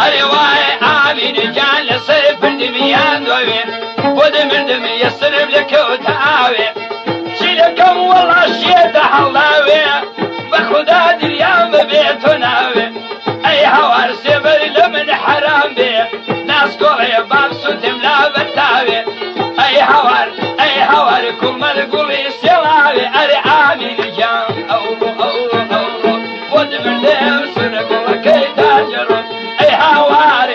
أرواي آمين جان لصيف دميان دوي بود مردم يسرب لك وتعاوي شيلكم والله شيد حلاوي بخدا دريام بيتناوي أي هوار سبر لمن حرام بي ناس قوي باب سوتم لا بتاوي أي هوار كمل قوي سلاوي أري آمين جان أو بود مردم سرب لك تاجر أي هوار